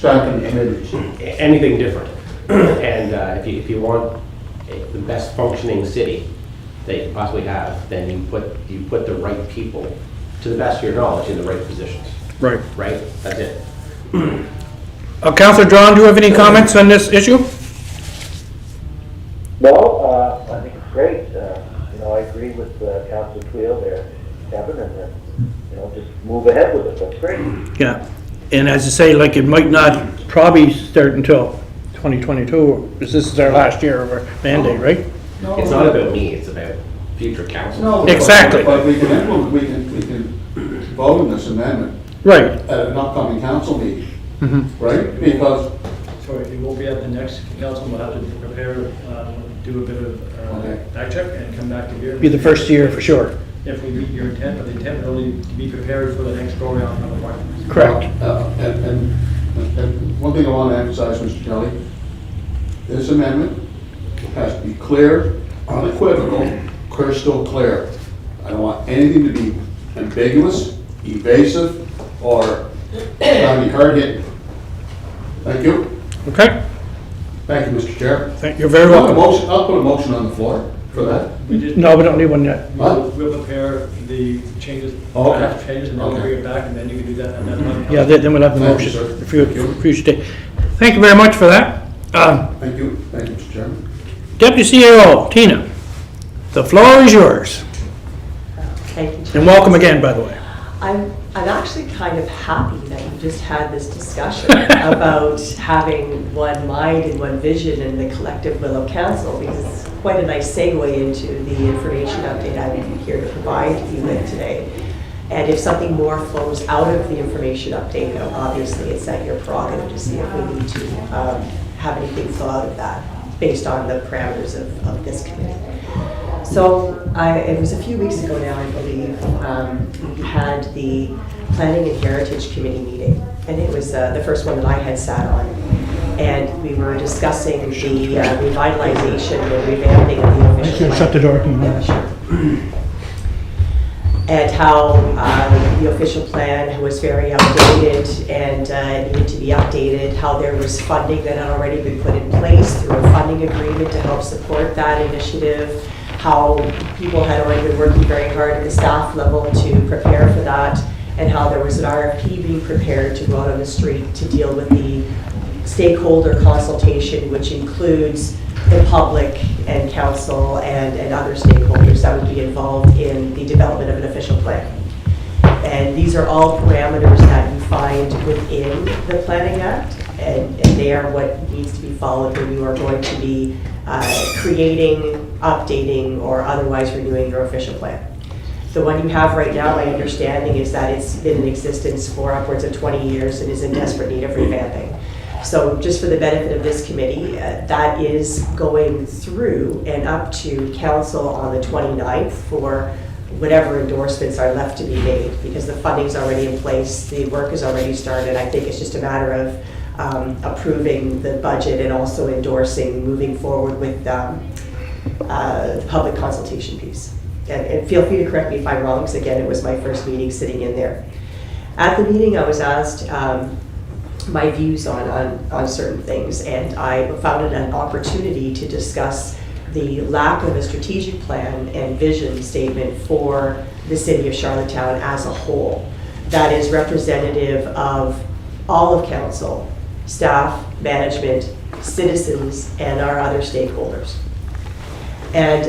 Strengthen committees. Anything different. And if you want the best functioning city that you can possibly have, then you put the right people, to the best of your knowledge, in the right positions. Right. Right? That's it. Councillor John, do you have any comments on this issue? No, I think it's great. I agree with Councillor Tweel there, Kevin, and just move ahead with it. That's great. Yeah. And as I say, like, it might not probably start until 2022, because this is our last year of our mandate, right? No, It's not about me, it's about future council. No, Exactly. But we can vote on this amendment Right. at an upcoming council meeting, Mm-hmm. right? Because, Sorry, it won't be at the next council. We'll have to prepare, do a bit of Okay. back check and come back to here. Be the first year for sure. If we meet your intent, but the intent will only to be prepared for the next go around of appointments. Correct. and one thing I want to emphasize, Mr. Kelly, this amendment has to be clear, unequivocal, crystal clear. I don't want anything to be ambiguous, evasive, or trying to be hard hitting. Thank you. Okay. Thank you, Mr. Chair. Thank you. Very welcome. I'll put a motion on the floor for that. No, we don't need one yet. We'll prepare the changes, Oh, okay. draft changes, and then we'll Okay. bring it back, and then you can do that at that time. Yeah, then we'll have the Thank you, motion sir. for Thank you. future day. Thank you very much for that. Thank you, Mr. Chairman. Deputy CEO, Tina, the floor is yours. Thank you, Chair. And welcome again, by the way. I'm actually kind of happy that you just had this discussion about having one mind and one vision and the collective will of council, because it's quite a nice segue into the information update I'm here to provide you with today. And if something more flows out of the information update, obviously it's at your prerogative to see if we need to have anything flow out of that based on the parameters of this committee. So it was a few weeks ago now, I believe, we had the Planning and Heritage Committee meeting, and it was the first one that I had sat on. And we were discussing the revitalization and revamping of the official plan. Shut the door. Yeah, sure. And how the official plan was very outdated and needed to be updated, how there was funding that had already been put in place through a funding agreement to help support that initiative, how people had already been working very hard at the staff level to prepare for that, and how there was an RFP being prepared to go out on the street to deal with the stakeholder consultation, which includes the public and council and other stakeholders that would be involved in the development of an official plan. And these are all parameters that you find within the Planning Act, and they are what needs to be followed when you are going to be creating, updating, or otherwise renewing your official plan. The one you have right now, my understanding is that it's been in existence for upwards of 20 years and is in desperate need of revamping. So just for the benefit of this committee, that is going through and up to council on the 29th for whatever endorsements are left to be made, because the funding's already in place, the work is already started. I think it's just a matter of approving the budget and also endorsing moving forward with the public consultation piece. And feel free to correct me if I'm wrong, because again, it was my first meeting sitting in there. At the meeting, I was asked my views on certain things, and I found it an opportunity to discuss the lack of a strategic plan and vision statement for the city of Charlottetown as a whole that is representative of all of council, staff, management, citizens, and our other stakeholders. And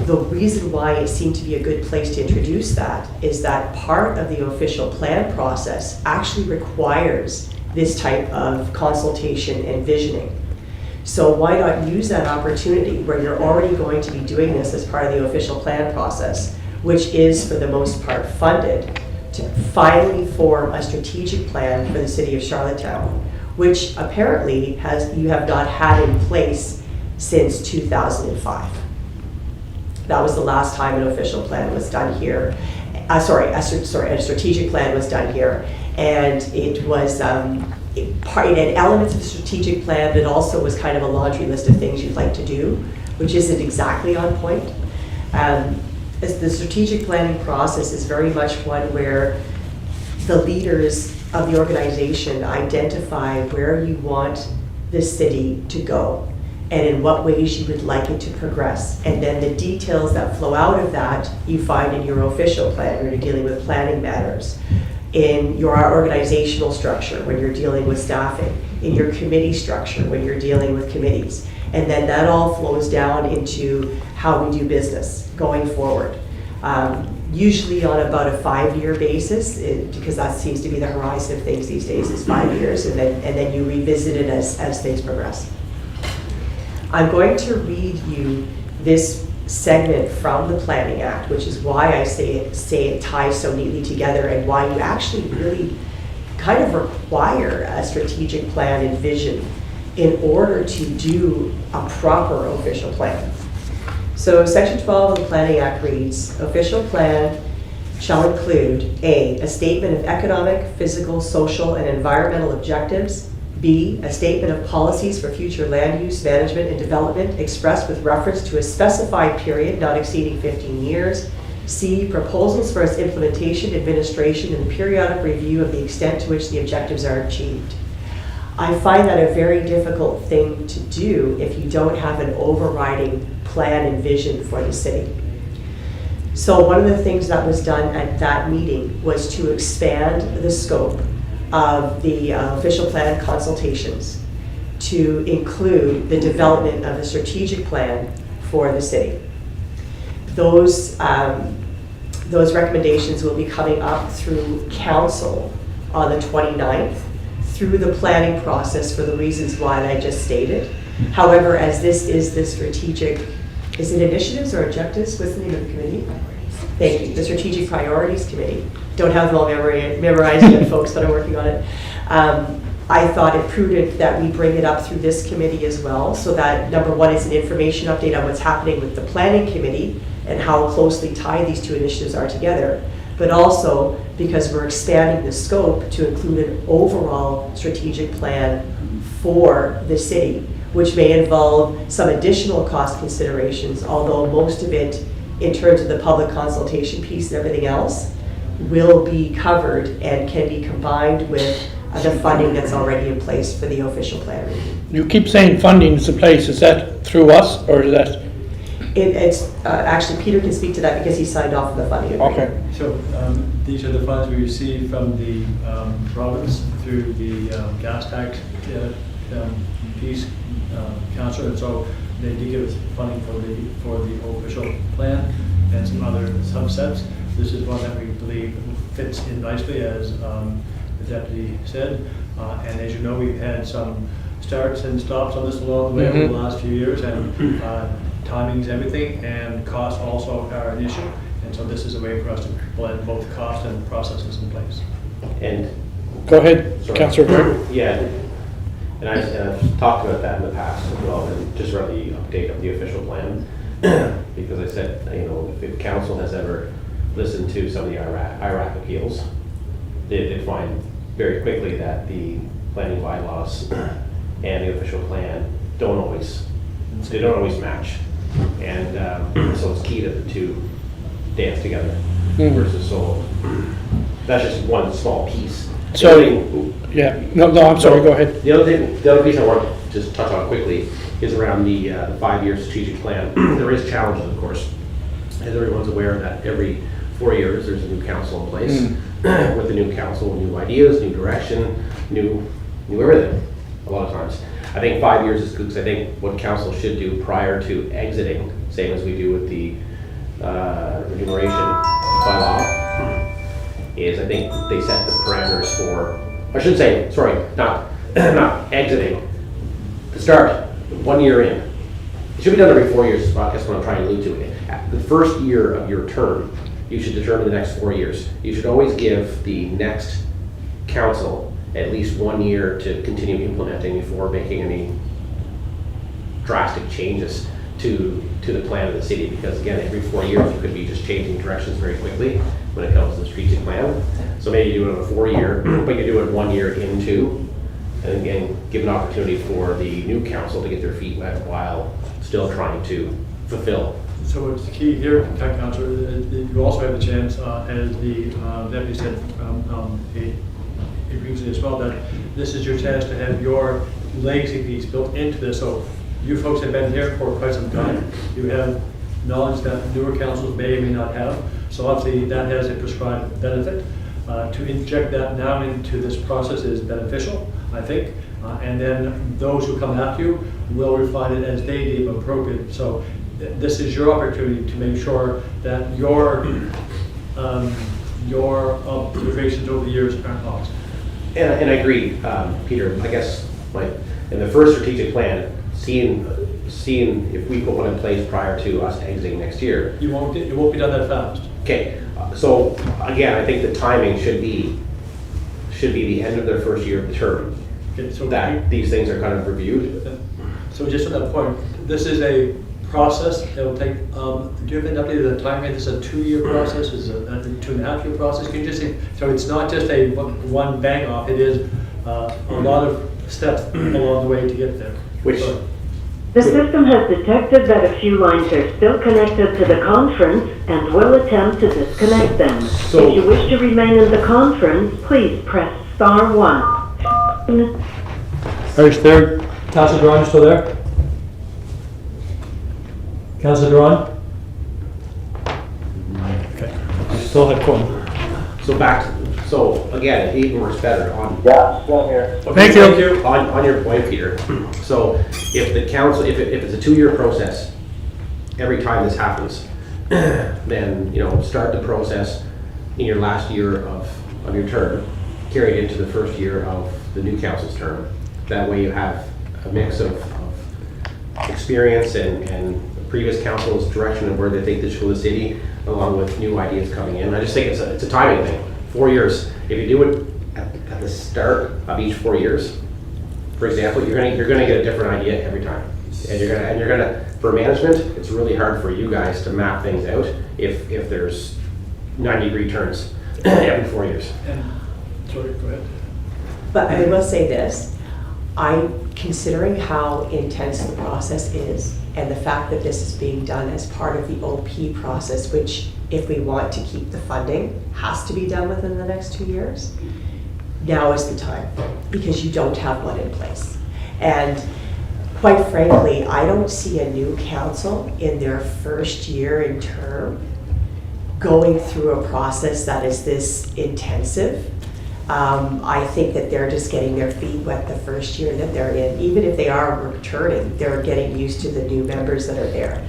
the reason why it seemed to be a good place to introduce that is that part of the official plan process actually requires this type of consultation and visioning. So why not use that opportunity where you're already going to be doing this as part of the official plan process, which is for the most part funded, to finally form a strategic plan for the city of Charlottetown, which apparently you have not had in place since 2005. That was the last time an official plan was done here. A strategic plan was done here, and it was it had elements of the strategic plan, but it also was kind of a laundry list of things you'd like to do, which isn't exactly on point. As the strategic planning process is very much one where the leaders of the organization identify where you want the city to go and in what ways you would like it to progress. And then the details that flow out of that you find in your official plan when you're dealing with planning matters, in your organizational structure when you're dealing with staffing, in your committee structure when you're dealing with committees. And then that all flows down into how we do business going forward. Usually on about a 5-year basis, because that seems to be the horizon of things these days, is 5 years, and then you revisit it as things progress. I'm going to read you this segment from the Planning Act, which is why I say it ties so neatly together, and why you actually really kind of require a strategic plan and vision in order to do a proper official plan. So Section 12 of the Planning Act reads, official plan shall include A, a statement of economic, physical, social, and environmental objectives, B, a statement of policies for future land use, management, and development expressed with reference to a specified period not exceeding 15 years, C, proposals for its implementation, administration, and periodic review of the extent to which the objectives are achieved. I find that a very difficult thing to do if you don't have an overriding plan and vision for the city. So one of the things that was done at that meeting was to expand the scope of the official plan consultations to include the development of a strategic plan for the city. Those recommendations will be coming up through council on the 29th through the planning process for the reasons why I just stated. However, as this is the strategic, is it initiatives or objectives? What's the name of the committee? Thank you, the Strategic Priorities Committee. Don't have them all memorized yet, folks, but I'm working on it. I thought it prudent that we bring it up through this committee as well, so that number one is an information update on what's happening with the planning committee and how closely tied these two initiatives are together, but also because we're expanding the scope to include an overall strategic plan for the city, which may involve some additional cost considerations, although most of it, in terms of the public consultation piece and everything else, will be covered and can be combined with the funding that's already in place for the official plan review. You keep saying funding is in place. Is that through us or is that? It's actually, Peter can speak to that because he signed off on the funding agreement. Okay. So these are the funds we receive from the province through the gas tax piece, council, and so they do give us funding for the official plan and some other subsets. This is one that we believe fits in nicely, as the deputy said, and as you know, we've had some starts and stops on this along the way over the last few years, and timing's everything, and costs also are an issue, and so this is a way for us to blend both cost and processes in place. And Go ahead, sorry. Councillor Gordon. Yeah, and I've talked about that in the past as well, and just around the update of the official plan, because I said, if council has ever listened to some of the IRAC appeals, they find very quickly that the planning bylaws and the official plan don't always match, and so it's key that the two dance together versus solo. That's just one small piece. So, yeah, no, I'm sorry, go ahead. The other piece I want to just touch on quickly is around the 5-year strategic plan. There is challenges, of course, as everyone's aware that every 4 years there's a new council in place. With the new council, new ideas, new direction, new everything. A lot of times, I think 5 years is good, because I think what council should do prior to exiting, same as we do with the remuneration bylaw, is I think they set the parameters for, I should say, sorry, not exiting, to start 1 year in. It should be done every 4 years, I guess what I'm trying to allude to. The first year of your term, you should determine the next 4 years. You should always give the next council at least 1 year to continue implementing before making any drastic changes to the plan of the city, because again, every 4 years you could be just changing directions very quickly when it comes to the strategic plan. So maybe you do it on a 4 year, but you do it 1 year into, and again, give an opportunity for the new council to get their feet wet while still trying to fulfill. So what's the key here, Councillor, you also have the chance, as the deputy said, agrees with as well, that this is your chance to have your legacy piece built into this. So you folks have been here for quite some time. You have knowledge that newer councils may or may not have. So obviously that has a prescribed benefit. To inject that now into this process is beneficial, I think. And then those who come after you will refine it as they deem appropriate. So this is your opportunity to make sure that your observations over the years aren't lost. And I agree, Peter, I guess, like, in the first strategic plan, seeing if we put one in place prior to us exiting next year. It won't be done that fast. Okay, so again, I think the timing should be the end of their first year of the term, Okay, so that these things are kind of reviewed. So just on that point, this is a process that will take, do you have an update of the timing? This is a 2-year process, is it a 2.5-year process? Can you just say, so it's not just a one bang off, it is a lot of steps along the way to get there. Which, The system has detected that a few lines are still connected to the conference and will attempt to disconnect them. So- If you wish to remain in the conference, please press star 1. There's third. Councilor Duran, you still there? Councilor Duran? Okay. You still have one. so again, it even works better on. Yeah, still here. Thank you. On your point, Peter, so if the council, if it's a 2-year process, every time this happens, then, start the process in your last year of your term, carry it into the first year of the new council's term. That way you have a mix of experience and previous council's direction of where they think this should go the city, along with new ideas coming in. I just think it's a timing thing. 4 years. If you do it at the start of each 4 years, for example, you're gonna get a different idea every time. And you're gonna for management, it's really hard for you guys to map things out if there's 90-degree turns every 4 years. And, sorry, go ahead. But I will say this, considering how intense the process is, and the fact that this is being done as part of the OP process, which, if we want to keep the funding, has to be done within the next 2 years, now is the time, because you don't have one in place. And quite frankly, I don't see a new council in their first year in term going through a process that is this intensive. I think that they're just getting their feet wet the first year that they're in. Even if they are returning, they're getting used to the new members that are there.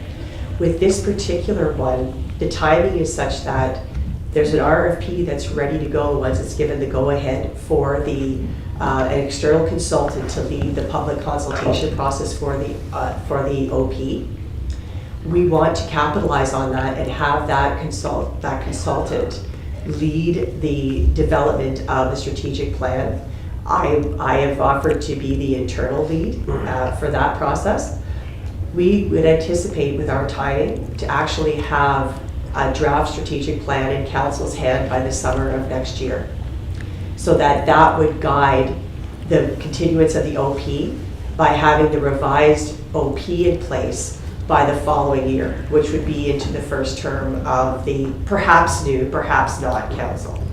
With this particular one, the timing is such that there's an RFP that's ready to go once it's given the go-ahead for an external consultant to lead the public consultation process for the OP. We want to capitalize on that and have that consultant lead the development of the strategic plan. I have offered to be the internal lead for that process. We would anticipate with our timing to actually have a draft strategic plan in council's hand by the summer of next year. So that would guide the continuance of the OP by having the revised OP in place by the following year, which would be into the first term of the perhaps new, perhaps not council.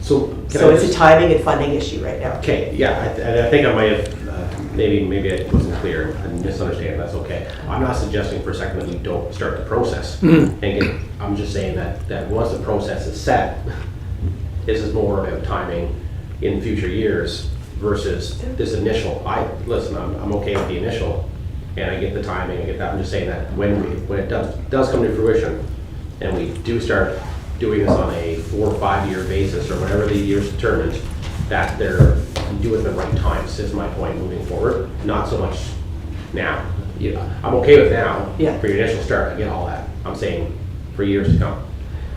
So So it's a timing and funding issue right now. Okay, yeah, I think I might have, maybe I wasn't clear and misunderstand, that's okay. I'm not suggesting for a second that we don't start the process. I'm just saying that once the process is set, this is more about timing in future years versus this initial. Listen, I'm okay with the initial, and I get the timing, I get that. I'm just saying that when it does come to fruition, and we do start doing this on a 4 or 5 year basis, or whatever the year's determined, that they're do it at the right times is my point moving forward. Not so much now. Yeah, I'm okay with now. Yeah. For your initial start, I get all that. I'm saying for years to come.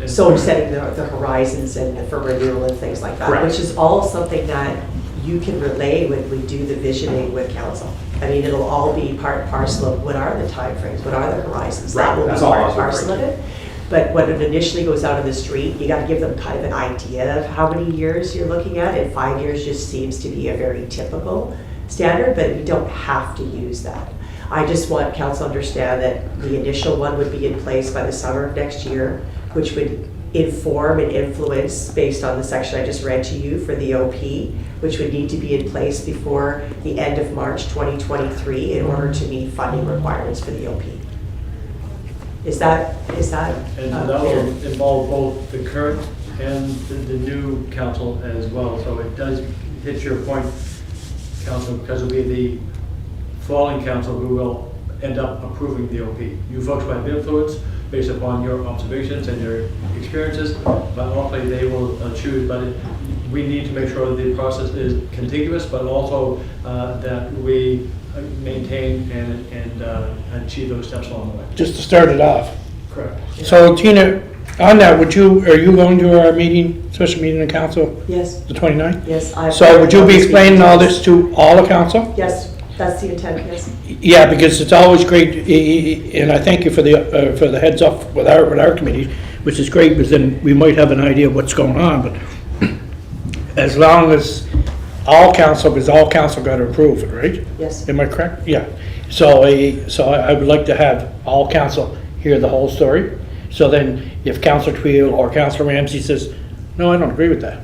So we're setting the horizons and for renewal and things like that, Correct. which is all something that you can relay when we do the visioning with council. I mean, it'll all be part and parcel of what are the timeframes, what are the horizons. Right, That will be that's all I part was and parcel of referring it. But when it initially goes out on the street, you got to give them kind of an idea of how many years you're looking at, and 5 years just seems to be a very typical standard, but you don't have to use that. I just want council to understand that the initial one would be in place by the summer of next year, which would inform and influence based on the section I just read to you for the OP, which would need to be in place before the end of March 2023 in order to meet funding requirements for the OP. Is that And that clear? will involve both the current and the new council as well. So it does hit your point, council, because it'll be the falling council who will end up approving the OP. You folks might have influence based upon your observations and your experiences, but ultimately they will choose. But we need to make sure that the process is contiguous, but also that we maintain and achieve those steps along the way. Just to start it off. Correct. So Tina, on that, are you going to our meeting, special meeting of council, Yes, the 29th? yes. So would you be explaining all this to all of council? Yes, that's the intent, yes. Yeah, because it's always great, and I thank you for the heads up with our committee, which is great, because then we might have an idea of what's going on, but as long as all council, because all council got to approve it, right? Yes. Am I correct? Yeah. So I would like to have all council hear the whole story. So then if Councillor Tweel or Councillor Ramsey says, no, I don't agree with that,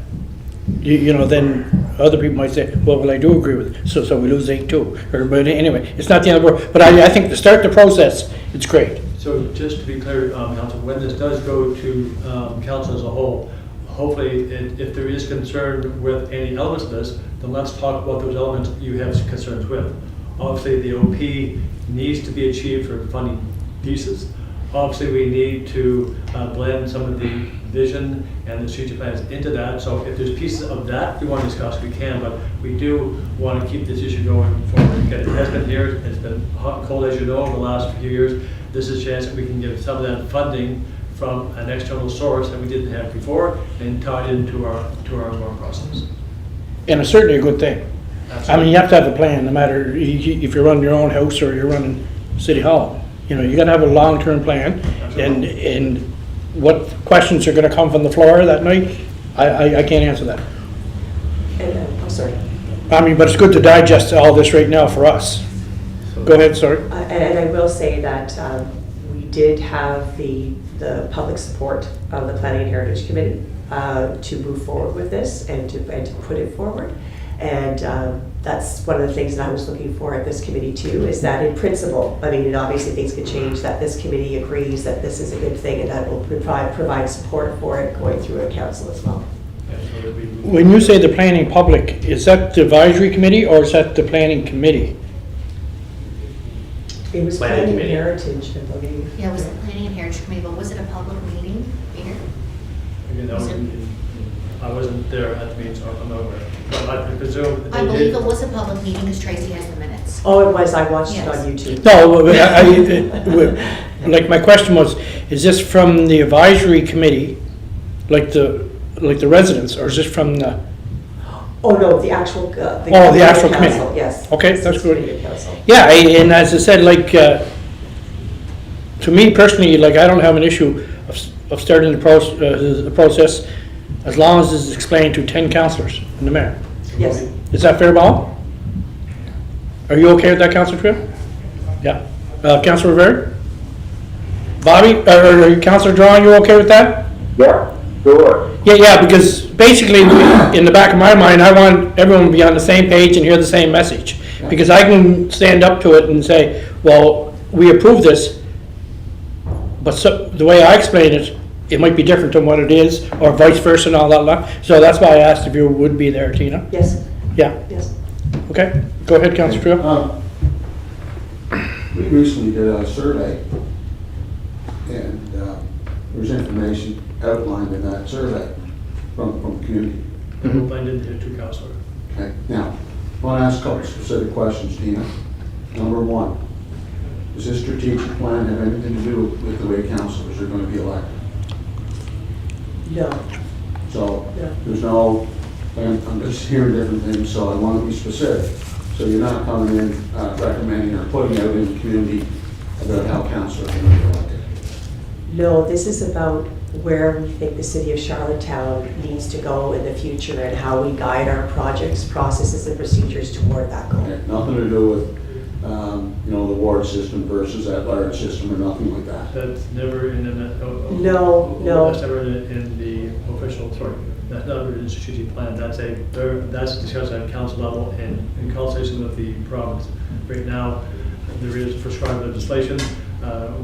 you know, then other people might say, well, I do agree with it. So we lose 8-2. But anyway, it's not the end of the world. But I think to start the process, it's great. So just to be clear, council, when this does go to council as a whole, hopefully, if there is concern with any elements of this, then let's talk about those elements you have concerns with. Obviously, the OP needs to be achieved for funding pieces. Obviously, we need to blend some of the vision and the strategic plans into that. So if there's pieces of that we want to discuss, we can, but we do want to keep this issue going forward. It has been here, it's been hot and cold, as you know, over the last few years. This is a chance that we can give some of that funding from an external source that we didn't have before and tie it into our process. And it's certainly a good thing. Absolutely. I mean, you have to have a plan, no matter if you're running your own house or you're running City Hall. You know, you gotta have a long-term plan, and what questions are gonna come from the floor that night, I can't answer that. And, I'm sorry. I mean, but it's good to digest all this right now for us. Go ahead, sorry. And I will say that we did have the public support of the Planning and Heritage Committee to move forward with this and to put it forward. And that's one of the things that I was looking for at this committee too, is that in principle, I mean, and obviously things could change, that this committee agrees that this is a good thing and that will provide support for it going through a council as well. When you say the planning public, is that the advisory committee or is that the planning committee? It was Planning Planning and Committee. Heritage, I believe. Yeah, it was the Planning and Heritage Committee, but was it a public meeting, Peter? Again, that was- I wasn't there at the meeting, so I'm not aware. But I presume I they believe did. it was a public meeting, because Tracy has the minutes. Oh, it was, I watched it on Yes. YouTube. No, like my question was, is this from the advisory committee, like the residents, or is this from the, Oh, no, the actual, the actual committee. council, yes. Okay, It's that's the good. committee of council. yeah, and as I said, like, to me personally, like, I don't have an issue of starting the process as long as it's explained to 10 councillors and the mayor. Yes. Is that fair, Bob? Are you okay with that, Councillor Tripp? Yeah. Councillor Rivera? Bobby, or Councillor Drawn, you okay with that? Yeah, sure. Yeah, because basically, in the back of my mind, I want everyone to be on the same page and hear the same message. Because I can stand up to it and say, well, we approve this, but the way I explain it, it might be different than what it is, or vice versa and all that. So that's why I asked if you would be there, Tina. Yes, Yeah, yes. okay. Go ahead, Councillor Tripp. We recently did a survey, and there was information outlined in that survey from the community. They were blended into two councillors. Okay, now, I want to ask a couple specific questions, Tina. Number one, does this strategic plan have anything to do with the way councillors are going to be elected? No, So, Yeah. there's no, I'm just hearing different things, so I want to be specific. So you're not coming in recommending or putting out in the community about how councillors are going to be elected? no, this is about where we think the city of Charlottetown needs to go in the future and how we guide our projects, processes, and procedures toward that goal. Okay, nothing to do with the ward system versus at-large system or nothing like that. That's never in the. No. That's never in the official, sorry, that's not in the strategic plan. That's discussed at council level and in consultation with the province. Right now, there is prescribed legislation.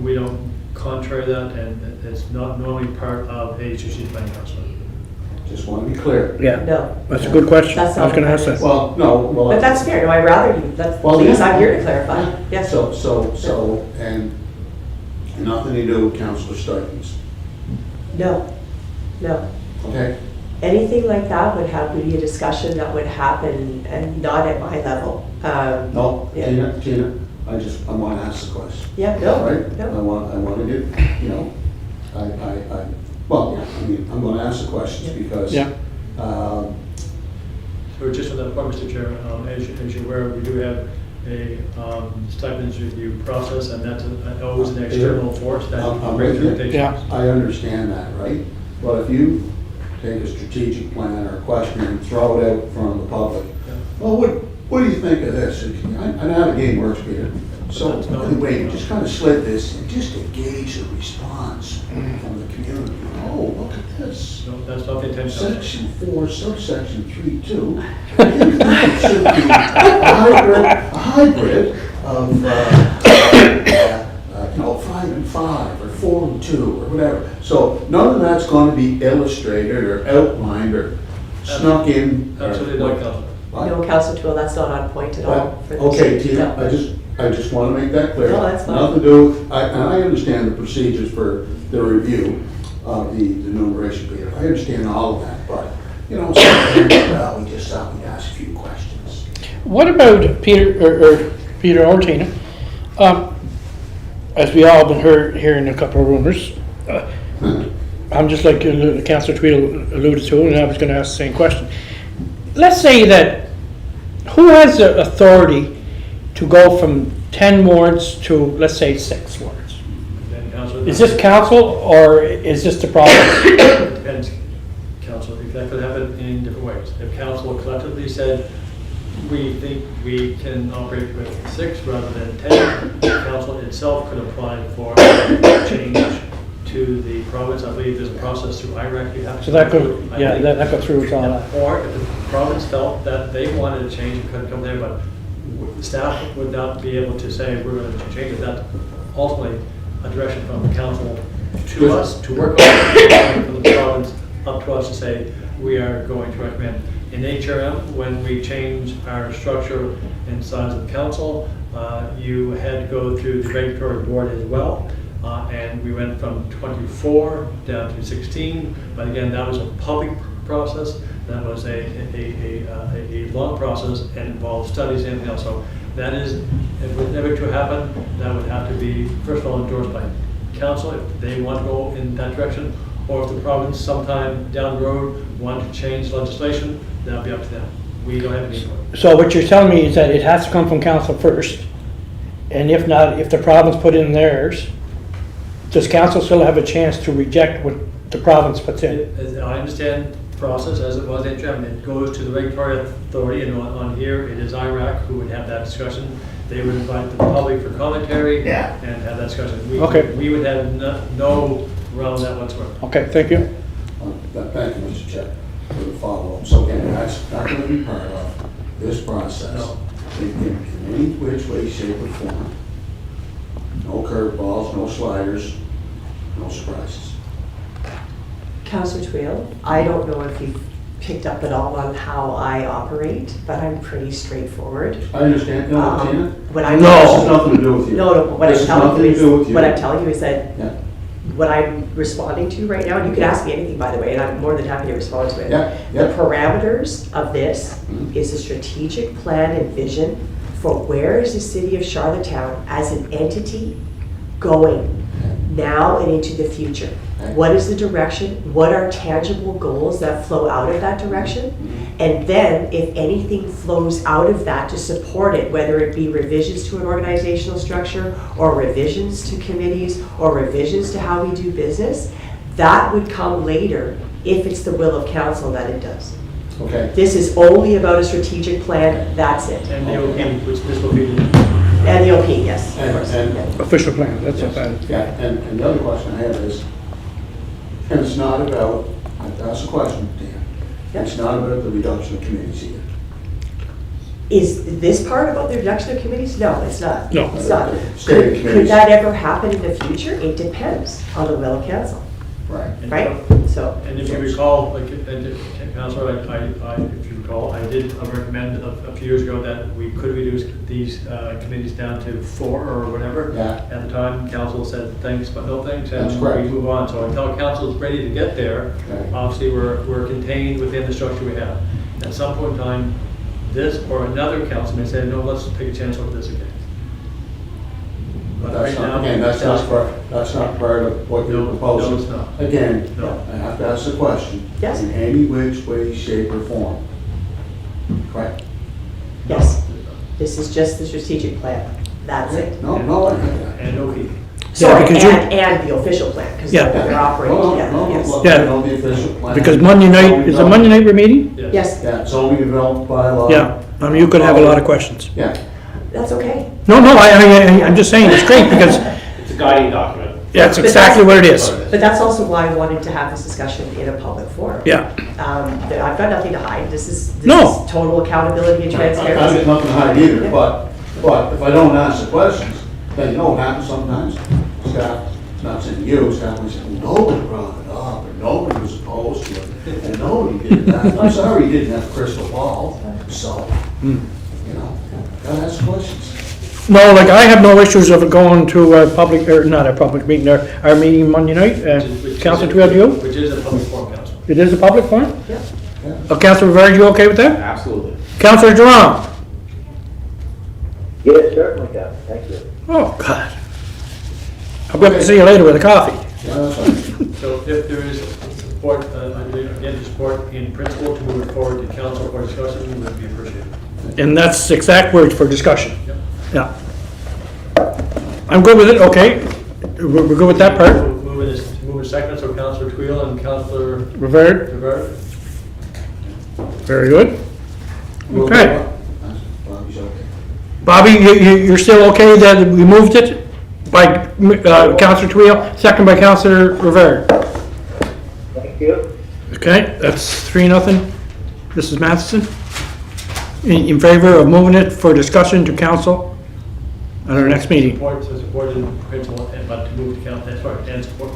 We don't contrary that, and it's not normally part of a strategic plan council. Just want to be clear. Yeah, No. that's a good question. That's I was gonna ask not- that. Well, no, well. But that's fair, no, I'd rather you, that's, Well, please, yeah. I'm here to clarify, yes. So, and nothing to do with councillor stipends, No, okay? anything like that would have to be a discussion that would happen and not at my level. No, Yeah. Tina, I want to ask the question. Yeah, no, Right? I no, want to get, I'm going to ask the questions because. Yeah. So just on that point, Mr. Chair, as you're aware, we do have a stipends review process, and that's always an external force that I'm brings with you. limitations. Yeah. I understand that, right? But if you take a strategic plan or a question and throw it out in front of the public, well, what do you think of this? I know how the game works, Peter. So, anyway, you just kind of slid this and just to gauge the response from the community. Oh, look at this. No, that's not the intention. Section 4, subsection 3(2). It should be a hybrid of, 5 and 5, or 4 and 2, or whatever. So none of that's going to be illustrated or outlined or snuck in. or Absolutely not, Councillor. what? no, Councillor Twill, that's not on point at all. for this. Okay, Tina, No. I just want to make that clear. No, that's fine. Nothing to do with, and I understand the procedures for the review of the enumeration, Peter. I understand all of that, but, sometimes, well, we just thought we'd ask a few questions. What about Peter or Tina? As we all been hearing a couple of rumors, I'm just like Councillor Tweedle alluded to, and I was going to ask the same question. Let's say that who has the authority to go from 10 wards to, let's say, 6 wards? Then Councillor. Is this council or is this the province? Depends, Council, if that could happen in different ways. If council collectively said, we think we can operate with 6 rather than 10, the council itself could apply for a change to the province. I believe there's a process through IRAC you have to. So that go could, through. yeah, that could through with all that. Or if the province felt that they wanted to change, it could come there, but the staff would not be able to say, we're going to change it. That's ultimately a direction from the council to us to work on, and from the province up to us to say, we are going to recommend. In HRM, when we changed our structure and size of council, you had to go through the regulatory board as well. And we went from 24 down to 16, but again, that was a public process. That was a long process and involved studies and everything else. So that is, if it was never to happen, that would have to be, first of all, endorsed by council if they want to go in that direction, or if the province sometime down the road wanted to change legislation, that'll be up to them. We don't have any input. So what you're telling me is that it has to come from council first, and if not, if the province put in theirs, does council still have a chance to reject what the province puts in? As I understand the process as it was in Germany, it goes to the regulatory authority, and on here, it is IRAC who would have that discussion. They would invite the public for commentary and have that discussion. Okay. We would have no realm of that whatsoever. Okay, thank you. Thank you, Mr. Chair, for the follow-up. So again, that's not going to be part of this process. No. In any which way, shape, or form. No curveballs, no sliders, no surprises. Councillor Twill, I don't know if you've picked up at all on how I operate, but I'm pretty straightforward. I understand, no, Tina. What I'm This has nothing to do with you. No, what This I'm has telling nothing you to do with is, you. what I'm telling you is that Yeah, what I'm responding to right now, and you can ask me anything, by the way, and I'm more than happy to respond to it. yeah, The yeah. parameters of this is a strategic plan and vision for where is the city of Charlottetown as an entity going now and into the future. What is the direction? What are tangible goals that flow out of that direction? And then, if anything flows out of that to support it, whether it be revisions to an organizational structure, or revisions to committees, or revisions to how we do business, that would come later if it's the will of council that it does. Okay. This is only about a strategic plan, that's it. And they will be, which this will be And the OP, yes, of course. And Official plan, that's what that is. yeah, and the other question I have is, and it's not about, I have to ask a question, Dan. It's not about the reduction of committees either. Is this part about the reduction of committees? No, it's not. No. It's not. Stated Could committees. that ever happen in the future? It depends on the will of council, Right. right? So. And if you recall, like, Councilor, if you recall, I did recommend a few years ago that we could reduce these committees down to 4 or whatever. Yeah. At the time, council said thanks, but no thanks, That's and correct. we move on. So until council is ready to get there, Right. obviously, we're contained within the structure we have. At some point in time, this or another council may say, no, let's take a chance over this again. But That's right not, now, again, that's not part of what you're No, proposing. no, it's not. Again, No. I have to ask the question. Yes. In any which way, shape, or form. Correct? Yes, this is just the strategic plan. That's it. No, I get that. And okay. Sorry, because you- and the official plan, because Yeah. they're operating No, together, yes. look, Yeah. I know the official plan. Because Monday night, is it Monday night we're meeting? Yes, Yeah, zoning development bylaw. Yeah, I mean, you could have a lot of questions. Yeah, that's okay. No, I'm just saying, it's great, because It's a guiding document. that's exactly what it is. But that's also why I wanted to have this discussion in a public forum. Yeah, That I've got nothing to hide. This is No. total accountability and I've got transparency. nothing to hide either, but if I don't ask the questions, then you know what happens sometimes? Staff, not saying you, staff will say, well, nobody brought it up, or nobody was opposed to it, and nobody did that. I'm sorry you didn't have a crystal ball, so, you know, gotta ask questions. no, like, I have no issues of going to a public, or not a public meeting, our meeting Monday night. Councilor Twill, you? Which is a public forum, Council. It is a public forum? Yeah. Councilor Rivera, you okay with that? Absolutely. Councilor Jerome? Yes, certainly, Captain, thank you. Oh, God. I'll be able to see you later with a coffee. Yeah, that's fine. So if there is support, again, support in principle to move it forward to council for discussion, would be appreciated. And that's exact words for discussion. Yep. Yeah. I'm good with it, okay. We're good with that part. Move a second, so Councilor Twill and Councilor Rivera, Rivera. very good. Okay. Bobby's okay. Bobby, you're still okay that we moved it by Councilor Twill, second by Councilor Rivera? Thank you. Okay, that's 3-0. Mrs. Matheson? In favor of moving it for discussion to council at our next meeting? Support in principle, but to move to council, sorry, and support.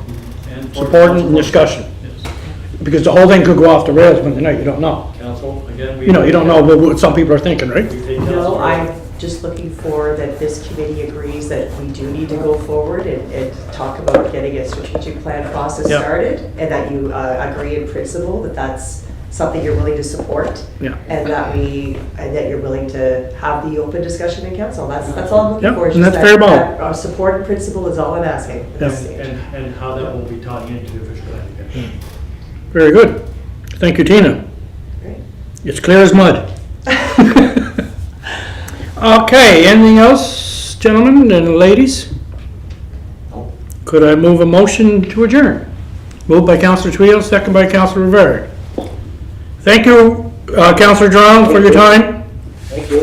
And Support and discussion. Yes. Because the whole thing could go off the rails Monday night, you don't know. Council, again, we. You know, you don't know what some people are thinking, right? We take No, council. I'm just looking for that this committee agrees that we do need to go forward and talk about getting a strategic plan process Yeah. started, and that you agree in principle that that's something you're willing to support, Yeah. and that you're willing to have the open discussion in council. That's all I'm looking Yeah, for. is and just that's fair that support in principle is all I'm asking at this Yeah. stage. And how that will be tied into the official plan again. Very good. Thank you, Tina. Great. It's clear as mud. Okay, anything else, gentlemen and ladies? Could I move a motion to adjourn? Moved by Councilor Twill, second by Councilor Rivera. Thank you, Councilor Drown, for your time. Thank you.